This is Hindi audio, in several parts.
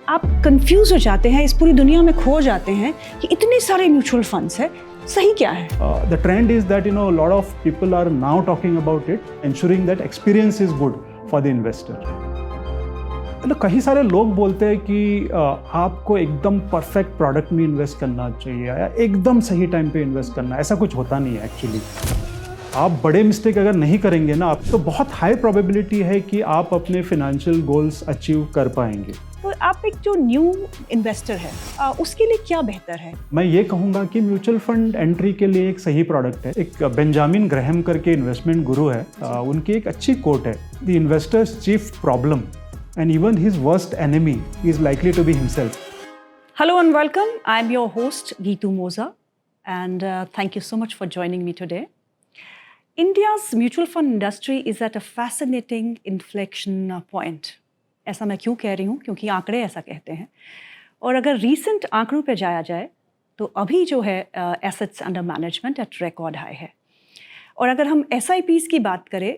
आप कंफ्यूज हो जाते हैं, इस पूरी दुनिया में खो जाते हैं कि इतने सारे म्यूचुअल फंड्स हैं, सही क्या है? The trend is that a lot of people are now talking about it, ensuring that experience is good for the investor. कई सारे लोग बोलते हैं कि आपको एकदम परफेक्ट प्रोडक्ट में इन्वेस्ट करना चाहिए या एकदम सही टाइम पे इन्वेस्ट करना, ऐसा कुछ होता नहीं है एक्चुअली। आप बड़े मिस्टेक अगर नहीं करेंगे ना, आप तो बहुत हाई प्रोबेबिलिटी है कि आप अपने फाइनेंशियल गोल्स अचीव कर पाएंगे। तो आप एक जो न्यू इन्वेस्टर है, उसके लिए क्या बेहतर है? मैं ये कहूँगा कि म्यूचुअल फंड एंट्री के लिए एक सही प्रोडक्ट है। एक बेंजामिन ग्राहम करके इन्वेस्टमेंट गुरु है, उनकी एक अच्छी कोट है, the investors chief problem and even his worst enemy is likely to be himself. Hello and welcome. I am your host Geetu Moza and thank you so much for joining me today. India's mutual fund industry is at a fascinating inflection point. ऐसा मैं क्यों कह रही हूँ? क्योंकि आंकड़े ऐसा कहते हैं। और अगर recent आंकड़ों पे जाया जाए तो अभी जो है assets under management at record high है। और अगर हम SIPs की बात करें,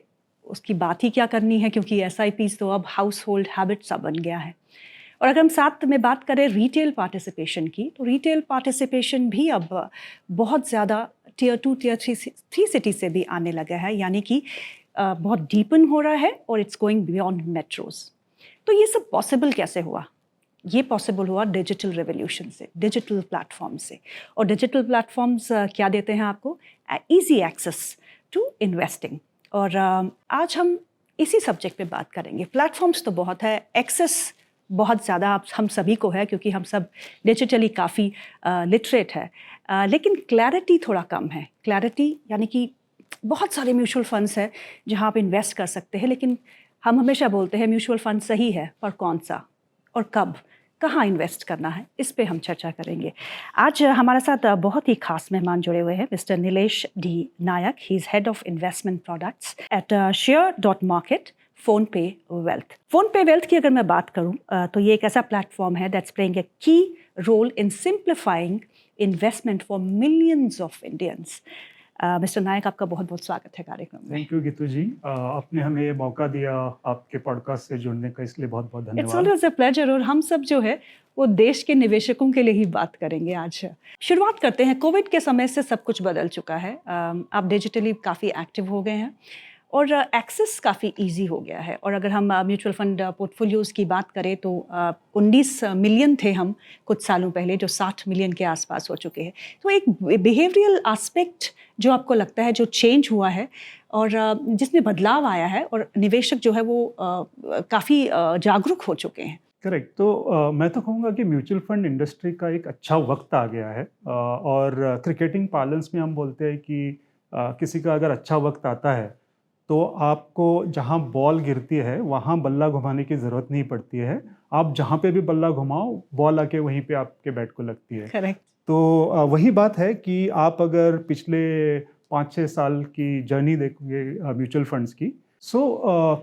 उसकी बात ही क्या करनी है, क्योंकि SIPs तो अब हाउस होल्ड हैबिट सा बन गया है। और अगर हम साथ में बात करें रिटेल पार्टिसिपेशन की, तो रिटेल पार्टिसिपेशन भी अब बहुत ज़्यादा Tier 2, Tier 3 सिटी से भी आने लगा है, यानी कि बहुत डीपन हो रहा है और इट्स गोइंग बियॉन्ड मेट्रोज। तो ये सब पॉसिबल कैसे हुआ? ये पॉसिबल हुआ डिजिटल रेवोल्यूशन से, डिजिटल प्लेटफॉर्म से। और डिजिटल प्लेटफॉर्म्स क्या देते हैं आपको? Easy access to investing. और आज हम इसी सब्जेक्ट पे बात करेंगे। प्लेटफॉर्म्स तो बहुत है, एक्सेस बहुत ज़्यादा हम सभी को है, क्योंकि हम सब डिजिटली काफ़ी लिटरेट है, लेकिन क्लैरिटी थोड़ा कम है। क्लैरिटी यानी कि बहुत सारे म्यूचुअल फंड्स हैं जहाँ आप इन्वेस्ट कर सकते हैं, लेकिन हम हमेशा बोलते हैं म्यूचुअल फंड सही है, पर कौन सा और कब, कहाँ इन्वेस्ट करना है, इस पे हम चर्चा करेंगे। आज हमारे साथ बहुत ही खास मेहमान जुड़े हुए हैं, mister Nilesh D Nayak. He is head of investment products at share.market PhonePe wealth. PhonePe wealth की अगर मैं बात करूं तो ये एक ऐसा प्लेटफॉर्म है that's playing a key role in simplifying investment for millions of Indians. Mister Nayak, आपका बहुत बहुत स्वागत है कार्यक्रम में। थैंक यू गीतू जी, आपने हमें ये मौका दिया आपके पॉडकास्ट से जुड़ने का, इसलिए बहुत बहुत धन्यवाद। It's always a pleasure. और हम सब जो है वो देश के निवेशकों के लिए ही बात करेंगे आज। शुरुआत करते हैं। कोविड के समय से सब कुछ बदल चुका है, आप डिजिटली काफ़ी एक्टिव हो गए हैं और एक्सेस काफ़ी इजी हो गया है। और अगर हम म्यूचुअल फंड पोर्टफोलियोज़ की बात करें तो 19 मिलियन थे हम कुछ सालों पहले, जो 60 मिलियन के आसपास हो चुके हैं। तो एक बिहेवियरल एस्पेक्ट जो आपको लगता है जो चेंज हुआ है और जिसमें बदलाव आया है, और निवेशक जो है वो काफ़ी जागरूक हो चुके हैं। करेक्ट। तो मैं तो कहूँगा कि म्यूचुअल फंड इंडस्ट्री का एक अच्छा वक्त आ गया है, और क्रिकेटिंग पार्लेंस में हम बोलते हैं कि किसी का अगर अच्छा वक्त आता है तो आपको जहाँ बॉल गिरती है वहाँ बल्ला घुमाने की ज़रूरत नहीं पड़ती है। आप जहाँ पे भी बल्ला घुमाओ, बॉल आके वहीं पे आपके बैट को लगती है। करेक्ट। तो वही बात है कि आप अगर पिछले 5-6 साल की जर्नी देखोगे म्यूचुअल फंड्स की,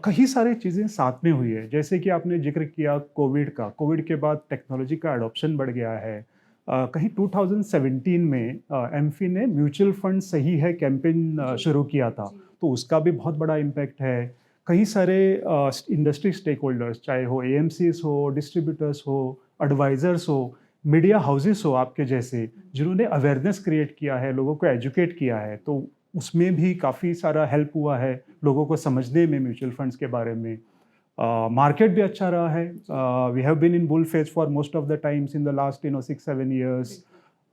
कई सारी चीज़ें साथ में हुई है। जैसे कि आपने जिक्र किया कोविड का, कोविड के बाद टेक्नोलॉजी का एडॉप्शन बढ़ गया है। कहीं 2017 में एमफी ने म्यूचुअल फंड सही है कैंपेन शुरू किया था, तो उसका भी बहुत बड़ा इम्पैक्ट है। कई सारे इंडस्ट्री स्टेक होल्डर्स, चाहे हो एएमसीज हो, डिस्ट्रीब्यूटर्स हो, एडवाइजर्स हो, मीडिया हाउसेस हो आपके जैसे, जिन्होंने अवेयरनेस क्रिएट किया है, लोगों को एजुकेट किया है, तो उसमें भी काफ़ी सारा हेल्प हुआ है लोगों को समझने में म्यूचुअल फंड्स के बारे में। मार्केट भी अच्छा रहा है। We have been in bull phase for most of the times in the last 6-7 years.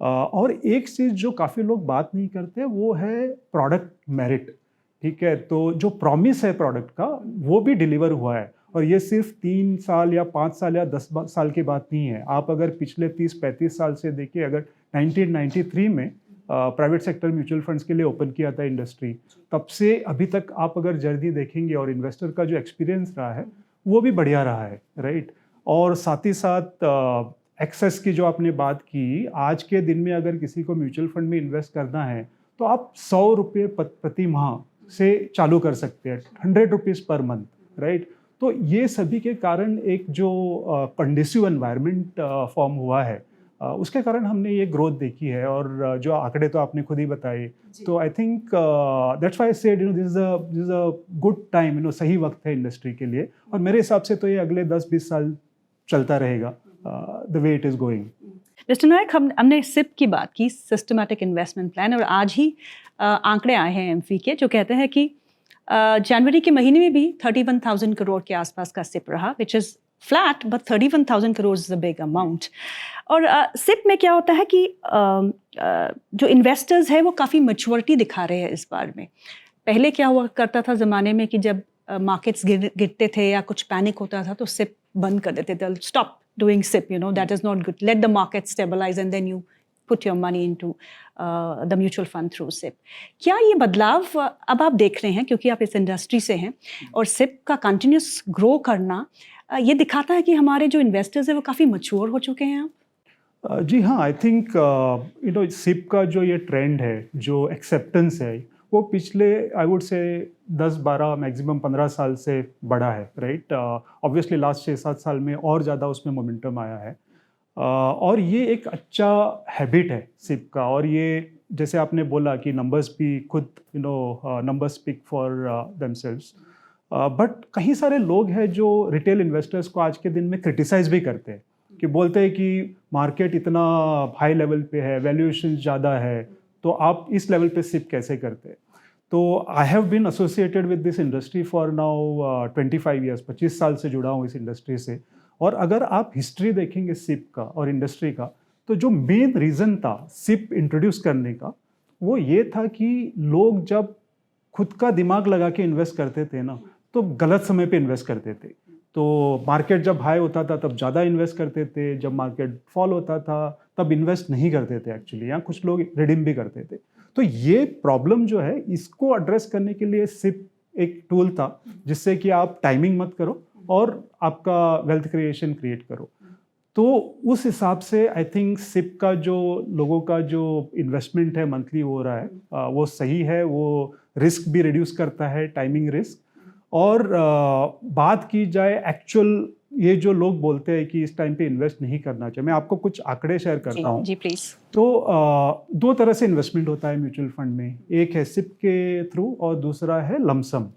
और एक चीज़ जो काफ़ी लोग बात नहीं करते वो है प्रोडक्ट मेरिट। ठीक है, तो जो प्रॉमिस है प्रोडक्ट का वो भी डिलीवर हुआ है, और ये सिर्फ 3 साल या 5 साल या 10 साल की बात नहीं है। आप अगर पिछले 30-35 साल से देखिए, अगर 1993 में प्राइवेट सेक्टर म्यूचुअल फंड्स के लिए ओपन किया था इंडस्ट्री, तब से अभी तक आप अगर जर्नी देखेंगे और इन्वेस्टर का जो एक्सपीरियंस रहा है वो भी बढ़िया रहा है, राइट। और साथ ही साथ एक्सेस की जो आपने बात की, आज के दिन में अगर किसी को म्यूचुअल फंड में इन्वेस्ट करना है तो आप 100 रुपये प्रति माह से चालू कर सकते हैं, 100 रुपीज़ पर मंथ, राइट। तो ये सभी के कारण एक जो कंडीसिव एनवायरनमेंट फॉर्म हुआ है, उसके कारण हमने ये ग्रोथ देखी है। और जो आंकड़े तो आपने खुद ही बताए, तो I think that's why I said this is a good time, सही वक्त है इंडस्ट्री के लिए। और मेरे हिसाब से तो ये अगले 10-20 साल चलता रहेगा, the way it is going. Mister Nayak, हमने सिप की बात की, सिस्टमैटिक इन्वेस्टमेंट प्लान, और आज ही आंकड़े आए हैं एमफी के जो कहते हैं कि जनवरी के महीने में भी 31,000 करोड़ के आसपास का सिप रहा, which is flat, but 31,000 crore is a big amount. और सिप में क्या होता है कि जो इन्वेस्टर्स हैं वो काफ़ी मैच्योरिटी दिखा रहे हैं इस बार में। पहले क्या हुआ करता था ज़माने में कि जब मार्केट्स गिरते थे या कुछ पैनिक होता था तो सिप बंद कर देते थे, stop doing SIP, that is not good. Let the market stabilize and then you put your money into the mutual fund through SIP. क्या ये बदलाव अब आप देख रहे हैं, क्योंकि आप इस इंडस्ट्री से हैं, और SIP का कंटिन्यूस ग्रो करना ये दिखाता है कि हमारे जो इन्वेस्टर्स हैं वो काफ़ी मैच्योर हो चुके हैं अब? जी हाँ, आई थिंक सिप का जो ये ट्रेंड है, जो एक्सेप्टेंस है, वो पिछले आई वुड से 10-12 मैक्सिमम 15 साल से बढ़ा है, राइट। ऑब्वियसली लास्ट 6-7 साल में और ज़्यादा उसमें मोमेंटम आया है, और ये एक अच्छा हैबिट है सिप का। और ये जैसे आपने बोला कि नंबर्स भी खुद numbers speak for themselves, but कई सारे लोग हैं जो रिटेल इन्वेस्टर्स को आज के दिन में क्रिटिसाइज भी करते हैं, कि बोलते हैं कि मार्केट इतना हाई लेवल पे है, वैल्यूएशन ज़्यादा है, तो आप इस लेवल पे सिप कैसे करते हैं। तो I have been associated with this industry for now 25 years, 25 साल से जुड़ा हूँ इस इंडस्ट्री से। और अगर आप हिस्ट्री देखेंगे सिप का और इंडस्ट्री का, तो जो मेन रीज़न था सिप इंट्रोड्यूस करने का, वो ये था कि लोग जब खुद का दिमाग लगा के इन्वेस्ट करते थे ना, तो गलत समय पे इन्वेस्ट करते थे। तो मार्केट जब हाई होता था तब ज़्यादा इन्वेस्ट करते थे, जब मार्केट फॉल होता था तब इन्वेस्ट नहीं करते थे एक्चुअली, या कुछ लोग रिडीम भी करते थे। तो ये प्रॉब्लम जो है, इसको एड्रेस करने के लिए सिप एक टूल था, जिससे कि आप टाइमिंग मत करो और आपका वेल्थ क्रिएशन क्रिएट करो। तो उस हिसाब से आई थिंक सिप का जो लोगों का जो इन्वेस्टमेंट है मंथली हो रहा है, वो सही है। वो रिस्क भी रिड्यूस करता है, टाइमिंग रिस्क। और बात की जाए एक्चुअल, ये जो लोग बोलते हैं कि इस टाइम पे इन्वेस्ट नहीं करना चाहिए, मैं आपको कुछ आंकड़े शेयर करता हूँ। जी प्लीज। तो दो तरह से इन्वेस्टमेंट होता है म्यूचुअल फंड में, एक है सिप के थ्रू और दूसरा है लमसम।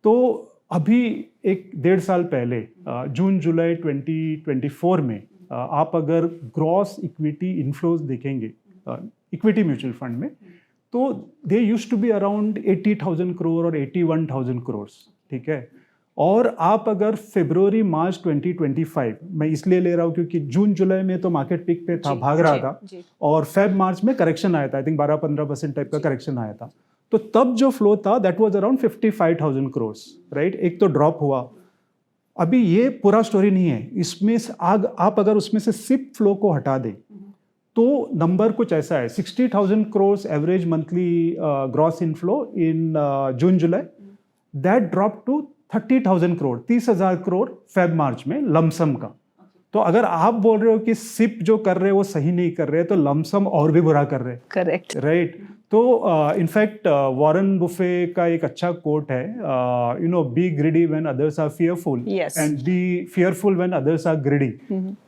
तो अभी 1-1.5 साल पहले जून जुलाई 2024 में आप अगर ग्रॉस इक्विटी इन्फ्लोज देखेंगे इक्विटी म्यूचुअल फंड में, तो they used to be around 80,000 crore और 81,000 करोड़, ठीक है। और आप अगर फरवरी मार्च 2025, मैं इसलिए ले रहा हूँ क्योंकि जून जुलाई में तो मार्केट पीक पे था, भाग रहा था, और फेब मार्च में करेक्शन आया था, आई थिंक 12-15% टाइप का करेक्शन आया था। तो तब जो फ्लो था that was around 55,000 crore, right. एक तो ड्रॉप हुआ। अभी ये पूरा स्टोरी नहीं है, इसमें आप अगर उसमें से सिप फ्लो को हटा दें तो नंबर कुछ ऐसा है, 60,000 crore average monthly gross inflow in June July, that drop to 30,000 crore, 30,000 crore Feb March में लमसम का। तो अगर आप बोल रहे हो कि सिप जो कर रहे हैं वो सही नहीं कर रहे, तो लमसम और भी बुरा कर रहे हैं। Correct, right. तो इनफैक्ट वॉरेन बुफे का एक अच्छा कोट है, be greedy when others are fearful and be fearful when others are greedy.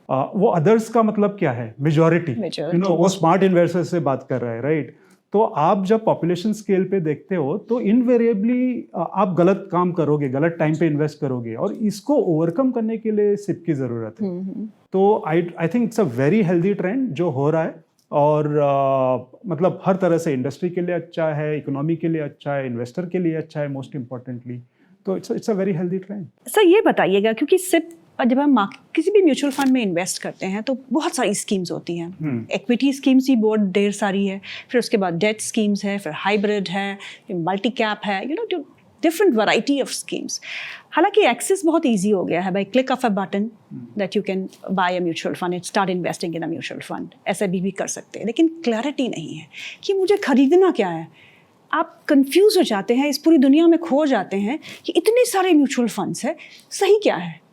वो अदर्स का मतलब क्या है? मेजॉरिटी। वो स्मार्ट इन्वेस्टर्स से बात कर रहा है, राइट। तो आप जब पॉपुलेशन स्केल पे देखते हो तो इनवेरिएबली आप गलत काम करोगे, गलत टाइम पे इन्वेस्ट करोगे, और इसको ओवरकम करने के लिए सिप की जरूरत है। तो I think it's a very healthy trend जो हो रहा है, और मतलब हर तरह से इंडस्ट्री के लिए अच्छा है, इकोनॉमी के लिए अच्छा है, इन्वेस्टर के लिए अच्छा है, मोस्ट इम्पोर्टेंटली। तो it's a very healthy trend. Sir ये बताइएगा, क्योंकि सिप जब हम किसी भी म्यूचुअल फंड में इन्वेस्ट करते हैं तो बहुत सारी स्कीम्स होती हैं। इक्विटी स्कीम्स ही बहुत ढेर सारी है, फिर उसके बाद डेट स्कीम्स है, फिर हाइब्रिड है, मल्टी कैप है, डिफरेंट वैरायटी ऑफ स्कीम्स। हालांकि एक्सेस बहुत ईजी हो गया है, by click of a button that you can buy a mutual fund and start investing in a mutual fund. ऐसा भी कर सकते हैं, लेकिन क्लैरिटी नहीं है कि मुझे खरीदना क्या है। आप कंफ्यूज हो जाते हैं, इस पूरी दुनिया में खो जाते हैं कि इतने सारे म्यूचुअल फंड्स है, सही क्या है,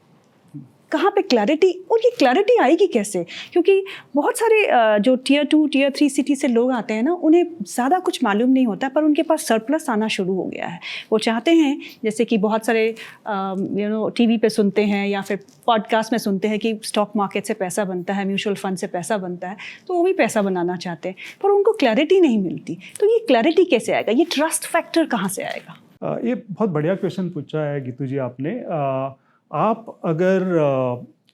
कहाँ पे क्लैरिटी, और ये क्लैरिटी आएगी कैसे? क्योंकि बहुत सारे जो टियर 2 टियर 3 सिटी से लोग आते हैं ना, उन्हें ज़्यादा कुछ मालूम नहीं होता, पर उनके पास सरप्लस आना शुरू हो गया है। वो चाहते हैं, जैसे कि बहुत सारे टीवी पे सुनते हैं या फिर पॉडकास्ट में सुनते हैं कि स्टॉक मार्केट से पैसा बनता है, म्यूचुअल फंड से पैसा बनता है, तो वो भी पैसा बनाना चाहते हैं, पर उनको क्लैरिटी नहीं मिलती। तो ये क्लैरिटी कैसे आएगा, ये ट्रस्ट फैक्टर कहाँ से आएगा? ये बहुत बढ़िया क्वेश्चन पूछा है गीतू जी आपने। आप अगर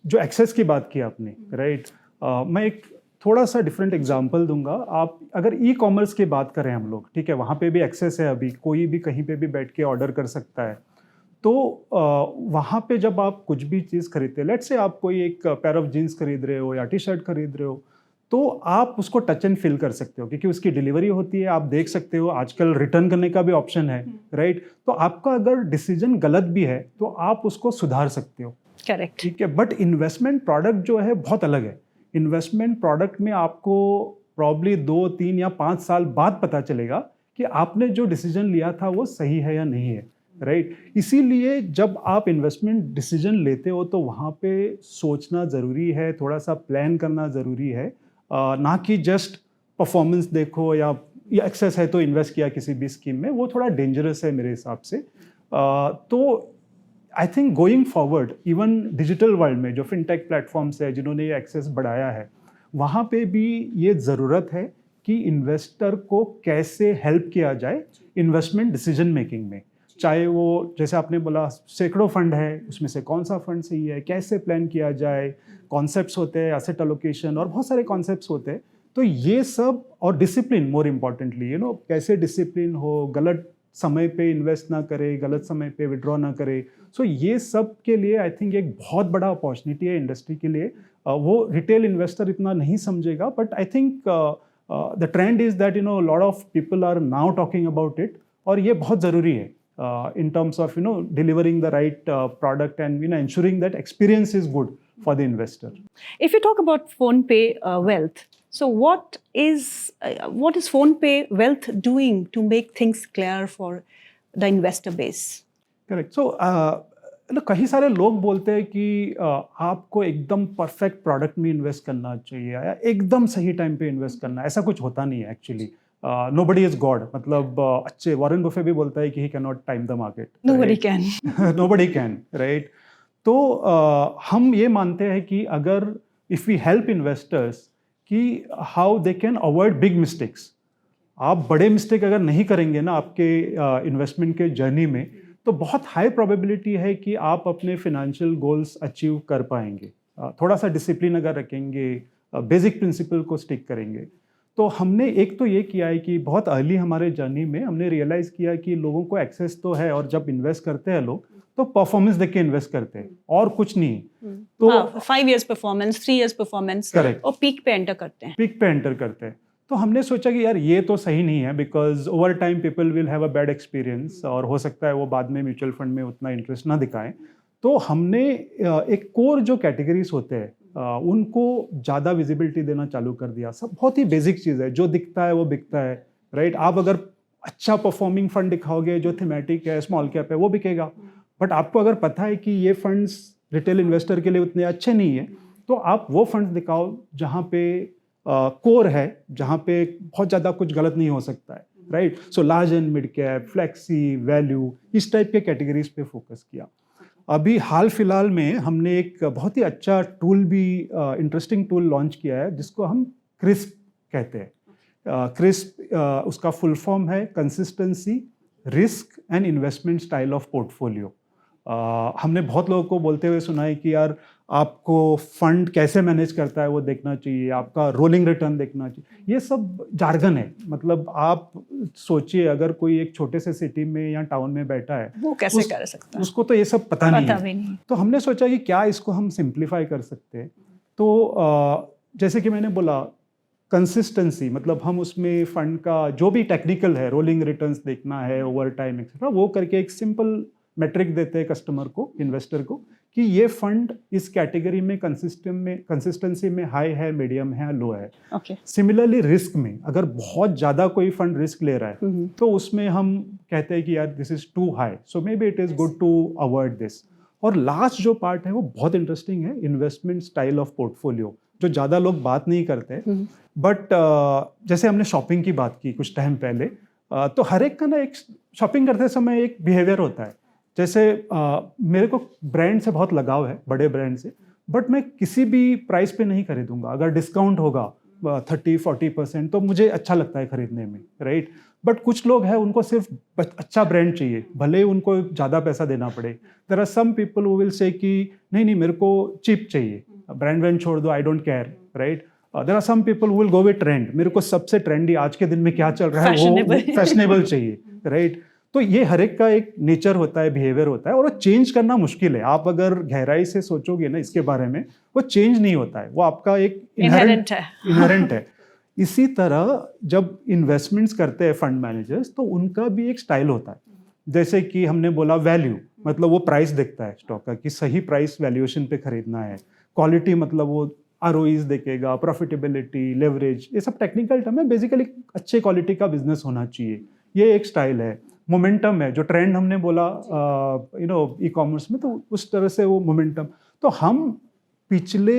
जो एक्सेस की बात की आपने, राइट, मैं एक थोड़ा सा डिफरेंट एग्जांपल दूंगा। आप अगर ई कॉमर्स की बात करें हम लोग, ठीक है, वहाँ पे भी एक्सेस है, अभी कोई भी कहीं पे भी बैठ के ऑर्डर कर सकता है। तो वहाँ पे जब आप कुछ भी चीज़ खरीदते हैं, लेट्स से आप कोई एक पेयर ऑफ जीन्स खरीद रहे हो या टी शर्ट खरीद रहे हो, तो आप उसको टच एंड फील कर सकते हो क्योंकि उसकी डिलीवरी होती है, आप देख सकते हो, आजकल रिटर्न करने का भी ऑप्शन है, राइट। तो आपका अगर डिसीजन गलत भी है तो आप उसको सुधार सकते हो, करेक्ट। ठीक है। बट इन्वेस्टमेंट प्रोडक्ट जो है बहुत अलग है। इन्वेस्टमेंट प्रोडक्ट में आपको प्रॉब्ली 2, 3 या 5 साल बाद पता चलेगा कि आपने जो डिसीजन लिया था वो सही है या नहीं है, राइट। इसीलिए जब आप इन्वेस्टमेंट डिसीजन लेते हो तो वहाँ पे सोचना ज़रूरी है, थोड़ा सा प्लान करना ज़रूरी है, ना कि जस्ट परफॉर्मेंस देखो या एक्सेस है तो इन्वेस्ट किया किसी भी स्कीम में, वो थोड़ा डेंजरस है मेरे हिसाब से। तो I think going forward even digital world में जो फिनटेक प्लेटफॉर्म्स है जिन्होंने ये एक्सेस बढ़ाया है, वहाँ पे भी ये ज़रूरत है कि इन्वेस्टर को कैसे हेल्प किया जाए इन्वेस्टमेंट डिसीजन मेकिंग में। चाहे वो जैसे आपने बोला सैकड़ों फंड है, उसमें से कौन सा फंड सही है, कैसे प्लान किया जाए, कॉन्सेप्ट्स होते हैं, एसेट एलोकेशन और बहुत सारे कॉन्सेप्ट्स होते हैं। तो ये सब और डिसिप्लिन मोर इम्पॉर्टेंटली, कैसे डिसिप्लिन हो, गलत समय पे इन्वेस्ट ना करे, गलत समय पे विड्रॉ ना करे। सो ये सब के लिए आई थिंक एक बहुत बड़ा अपॉर्चुनिटी है इंडस्ट्री के लिए। वो रिटेल इन्वेस्टर इतना नहीं समझेगा, but I think the trend is that lot of people are now talking about it, और ये बहुत ज़रूरी है in terms of delivering the right product and ensuring that experience is good for the investor. If you talk about PhonePe Wealth, so what is PhonePe Wealth doing to make things clear for the investor base? Correct. So कई सारे लोग बोलते हैं कि आपको एकदम परफेक्ट प्रोडक्ट में इन्वेस्ट करना चाहिए या एकदम सही टाइम पे इन्वेस्ट करना, ऐसा कुछ होता नहीं है एक्चुअली। nobody is God, मतलब अच्छे वॉरेन बफे भी बोलता है कि he cannot time the market. Nobody can. Nobody can, right? तो हम ये मानते हैं कि अगर if we help investors कि how they can avoid big mistakes, आप बड़े मिस्टेक अगर नहीं करेंगे ना आपके इन्वेस्टमेंट के जर्नी में, तो बहुत हाई प्रोबेबिलिटी है कि आप अपने फिनेंशियल गोल्स अचीव कर पाएंगे। थोड़ा सा डिसिप्लिन अगर रखेंगे, बेसिक प्रिंसिपल को स्टिक करेंगे। तो हमने एक तो ये किया है कि बहुत अर्ली हमारे जर्नी में हमने रियलाइज़ किया कि लोगों को एक्सेस तो है, और जब इन्वेस्ट करते हैं लोग तो परफॉर्मेंस देख के इन्वेस्ट करते हैं और कुछ नहीं। तो 5 years परफॉर्मेंस, 3 years परफॉर्मेंस, और पीक पे एंटर करते हैं। पीक पे एंटर करते हैं। तो हमने सोचा कि यार ये तो सही नहीं है, because over time people will have a bad experience, और हो सकता है वो बाद में म्यूचुअल फंड में उतना इंटरेस्ट ना दिखाएं। तो हमने एक कोर जो कैटेगरीज होते हैं उनको ज़्यादा विजिबिलिटी देना चालू कर दिया। सब बहुत ही बेसिक चीज़ है, जो दिखता है वो बिकता है, राइट। आप अगर अच्छा परफॉर्मिंग फंड दिखाओगे जो थीमेटिक है, स्मॉल कैप है, वो बिकेगा। बट आपको अगर पता है कि ये फंड्स रिटेल इन्वेस्टर के लिए उतने अच्छे नहीं है, तो आप वो फंड्स दिखाओ जहाँ पे कोर है, जहाँ पे बहुत ज़्यादा कुछ गलत नहीं हो सकता है, right. So large and mid cap, flexi, value, इस टाइप के कैटेगरीज पे फोकस किया। अभी हाल फिलहाल में हमने एक बहुत ही अच्छा टूल भी, इंटरेस्टिंग टूल लॉन्च किया है जिसको हम क्रिस्प कहते हैं। क्रिस्प उसका फुल फॉर्म है consistency, risk and investment style of portfolio. हमने बहुत लोगों को बोलते हुए सुना है कि यार आपको फंड कैसे मैनेज करता है वो देखना चाहिए, आपका रोलिंग रिटर्न देखना चाहिए। ये सब जार्गन है, मतलब आप सोचिए अगर कोई एक छोटे से सिटी में या टाउन में बैठा है, वो कैसे कर सकता है, उसको तो ये सब पता नहीं है। तो हमने सोचा कि क्या इसको हम सिंप्लीफाई कर सकते हैं। तो जैसे कि मैंने बोला कंसिस्टेंसी, मतलब हम उसमें फंड का जो भी टेक्निकल है, रोलिंग रिटर्न्स देखना है, ओवर टाइम एक्सेट्रा, वो करके एक सिंपल मेट्रिक देते हैं कस्टमर को, इन्वेस्टर को, कि ये फंड इस कैटेगरी में कंसिस्टेंसी में हाई है, मीडियम है, लो है। सिमिलरली रिस्क में अगर बहुत ज़्यादा कोई फंड रिस्क ले रहा है तो उसमें हम कहते हैं कि यार this is too high, so maybe it is good to avoid this. और लास्ट जो पार्ट है वो बहुत इंटरेस्टिंग है, इन्वेस्टमेंट स्टाइल ऑफ पोर्टफोलियो, जो ज़्यादा लोग बात नहीं करते। बट जैसे हमने शॉपिंग की बात की कुछ टाइम पहले, तो हर एक का ना एक शॉपिंग करते समय एक बिहेवियर होता है। जैसे मेरे को ब्रांड से बहुत लगाव है, बड़े ब्रांड से, बट मैं किसी भी प्राइस पे नहीं खरीदूंगा। अगर डिस्काउंट होगा 30-40% तो मुझे अच्छा लगता है खरीदने में, राइट। बट कुछ लोग हैं उनको सिर्फ अच्छा ब्रांड चाहिए, भले ही उनको ज़्यादा पैसा देना पड़े. There are some people who will say कि नहीं नहीं मेरे को चीप चाहिए, ब्रांड छोड़ दो, I don't care, right. There are some people who will go with trend, मेरे को सबसे ट्रेंडी आज के दिन में क्या चल रहा है वो फैशनेबल चाहिए, राइट. तो ये हर एक का एक नेचर होता है, बिहेवियर होता है, और वो चेंज करना मुश्किल है. आप अगर गहराई से सोचोगे ना इसके बारे में, वो चेंज नहीं होता है, वो आपका एक इनहेरेंट है. इसी तरह जब इन्वेस्टमेंट्स करते हैं फंड मैनेजर्स, तो उनका भी एक स्टाइल होता है. जैसे कि हमने बोला वैल्यू, मतलब वो प्राइस देखता है स्टॉक का कि सही प्राइस वैल्यूएशन पे खरीदना है. क्वालिटी मतलब वो ROEs देखेगा, प्रॉफिटेबिलिटी, लेवरेज, ये सब टेक्निकल टर्म है. बेसिकली अच्छे क्वालिटी का बिजनेस होना चाहिए, ये एक स्टाइल है. मोमेंटम है, जो ट्रेंड हमने बोला ई-कॉमर्स में, तो उस तरह से वो मोमेंटम. तो हम पिछले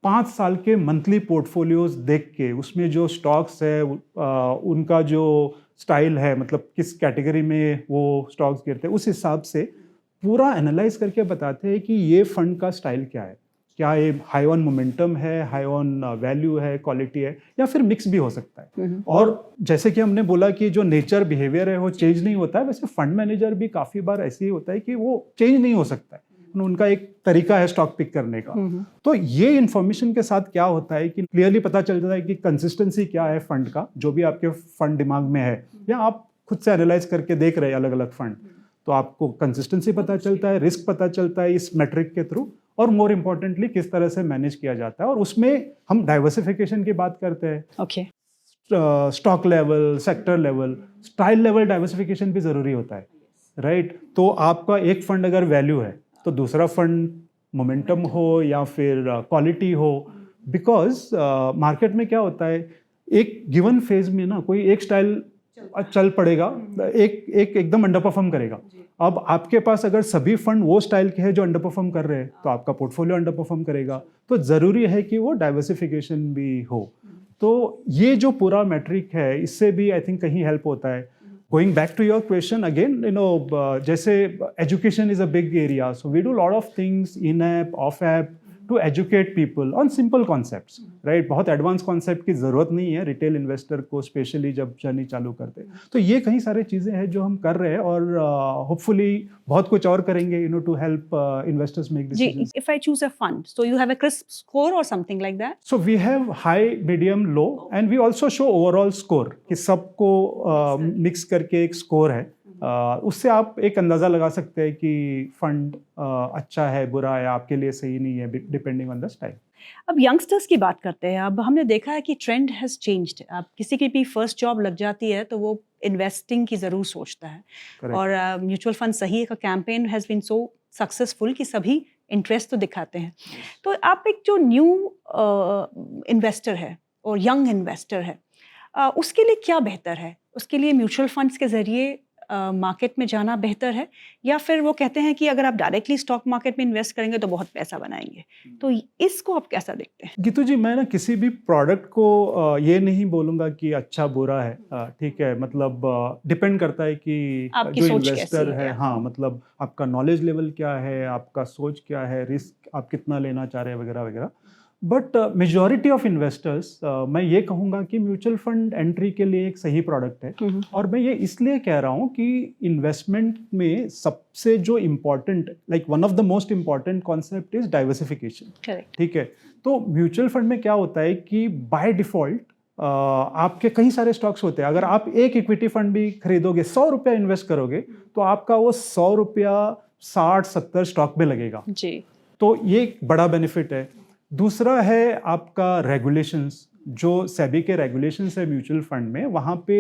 5 साल के मंथली पोर्टफोलियोज देख के उसमें जो स्टॉक्स है उनका जो स्टाइल है, मतलब किस कैटेगरी में वो स्टॉक्स गिरते हैं, उस हिसाब से पूरा एनालाइज करके बताते हैं कि ये फंड का स्टाइल क्या है. क्या ये हाई ऑन मोमेंटम है, हाई ऑन वैल्यू है, क्वालिटी है, या फिर मिक्स भी हो सकता है. और जैसे कि हमने बोला कि जो नेचर बिहेवियर है वो चेंज नहीं होता है, वैसे फंड मैनेजर भी काफ़ी बार ऐसे ही होता है कि वो चेंज नहीं हो सकता है. उनका एक तरीका है स्टॉक पिक करने का. तो ये इन्फॉर्मेशन के साथ क्या होता है कि क्लियरली पता चल जाता है कि कंसिस्टेंसी क्या है फंड का, जो भी आपके फंड दिमाग में है, या आप खुद से एनालाइज करके देख रहे हैं अलग अलग फंड, तो आपको कंसिस्टेंसी पता चलता है, रिस्क पता चलता है इस मैट्रिक के थ्रू, और मोर इम्पोर्टेंटली किस तरह से मैनेज किया जाता है. और उसमें हम डाइवर्सिफिकेशन की बात करते हैं. Okay. Stock level, sector level, style level diversification भी जरूरी होता है, राइट. तो आपका एक फंड अगर वैल्यू है तो दूसरा फंड मोमेंटम हो या फिर क्वालिटी हो. बिकॉज मार्केट में क्या होता है, एक गिवन फेज में ना कोई एक स्टाइल चल पड़ेगा, एक एकदम अंडर परफॉर्म करेगा. अब आपके पास अगर सभी फंड वो स्टाइल के हैं जो अंडर परफॉर्म कर रहे हैं, तो आपका पोर्टफोलियो अंडर परफॉर्म करेगा. तो ज़रूरी है कि वो डाइवर्सिफिकेशन भी हो. तो ये जो पूरा मैट्रिक है, इससे भी आई थिंक कहीं हेल्प होता है. Going back to your question again, जैसे education is a big area, so we do a lot of things in app, off app to educate people on simple concepts, right? बहुत एडवांस कॉन्सेप्ट की ज़रूरत नहीं है रिटेल इन्वेस्टर को, स्पेशली जब जर्नी चालू करते हैं. तो ये कई सारी चीज़ें हैं जो हम कर रहे हैं, और होपफुली बहुत कुछ और करेंगे to help investors make decisions. If I choose a fund, so you have a crisp score or something like that? So we have high, medium, low, and we also show overall score कि सबको मिक्स करके एक स्कोर है. उससे आप एक अंदाज़ा लगा सकते हैं कि फंड अच्छा है, बुरा है, आपके लिए सही नहीं है, डिपेंडिंग ऑन द स्टाइल. अब यंगस्टर्स की बात करते हैं. अब हमने देखा है कि ट्रेंड हैज़ चेंज्ड. अब किसी की भी फर्स्ट जॉब लग जाती है तो वो इन्वेस्टिंग की ज़रूर सोचता है. Correct. और म्यूचुअल फंड सही का campaign has been so successful कि सभी इंटरेस्ट तो दिखाते हैं. तो आप एक जो न्यू इन्वेस्टर है और यंग इन्वेस्टर है, उसके लिए क्या बेहतर है? उसके लिए म्यूचुअल फंड्स के ज़रिए मार्केट में जाना बेहतर है, या फिर वो कहते हैं कि अगर आप डायरेक्टली स्टॉक मार्केट में इन्वेस्ट करेंगे तो बहुत पैसा बनाएंगे? तो इसको आप कैसा देखते हैं? गीतू जी, मैं ना किसी भी प्रोडक्ट को ये नहीं बोलूँगा कि अच्छा बुरा है. ठीक है, मतलब डिपेंड करता है कि आपकी जो सोच इन्वेस्टर कैसी है, हाँ, मतलब आपका नॉलेज लेवल क्या है, आपका सोच क्या है, रिस्क आप कितना लेना चाह रहे हैं, वगैरह वगैरह. बट मेजॉरिटी ऑफ इन्वेस्टर्स, मैं ये कहूँगा कि म्यूचुअल फंड एंट्री के लिए एक सही प्रोडक्ट है. और मैं ये इसलिए कह रहा हूँ कि इन्वेस्टमेंट में सबसे जो important, like one of the most important concept is diversification. ठीक है. तो म्यूचुअल फंड में क्या होता है कि बाय डिफॉल्ट आपके कई सारे स्टॉक्स होते हैं. अगर आप एक इक्विटी फंड भी खरीदोगे, 100 रुपया इन्वेस्ट करोगे, तो आपका वो 100 रुपया 60-70 स्टॉक में लगेगा जी. तो ये एक बड़ा बेनिफिट है. दूसरा है आपका रेगुलेशंस. जो सेबी के रेगुलेशंस है म्यूचुअल फंड में, वहाँ पे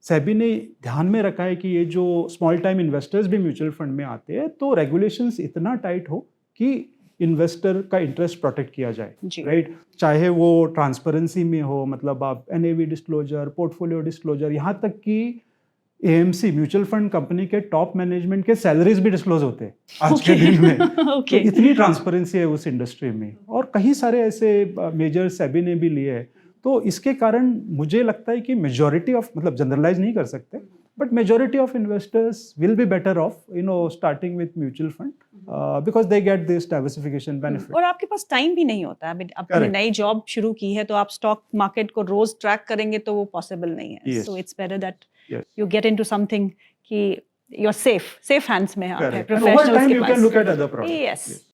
सेबी ने ध्यान में रखा है कि ये जो स्मॉल टाइम इन्वेस्टर्स भी म्यूचुअल फंड में आते हैं, तो रेगुलेशंस इतना टाइट हो कि इन्वेस्टर का इंटरेस्ट प्रोटेक्ट किया जाए, राइट. चाहे वो ट्रांसपेरेंसी में हो, मतलब आप NAV डिस्क्लोजर, पोर्टफोलियो डिस्क्लोजर, यहाँ तक कि AMC म्यूचुअल फंड कंपनी के टॉप मैनेजमेंट के सैलरीज भी डिस्क्लोज होते हैं आज के दिन में. तो इतनी ट्रांसपेरेंसी है उस इंडस्ट्री में, और कई सारे ऐसे मेजर सेबी ने भी लिए हैं. तो इसके कारण मुझे लगता है कि मेजॉरिटी ऑफ, मतलब जनरलाइज नहीं कर सकते, but majority of investors will be better of starting with mutual fund because they get this diversification benefit. और आपके पास टाइम भी नहीं होता है. अभी आपने Correct. नई जॉब शुरू की है तो आप स्टॉक मार्केट को रोज ट्रैक करेंगे तो वो पॉसिबल नहीं है. Yes. So it's better that Yes. You get into something कि you're safe हैंड्स में आप है Correct. And over professionals time के you pass. can look at other products. Yes. Yes.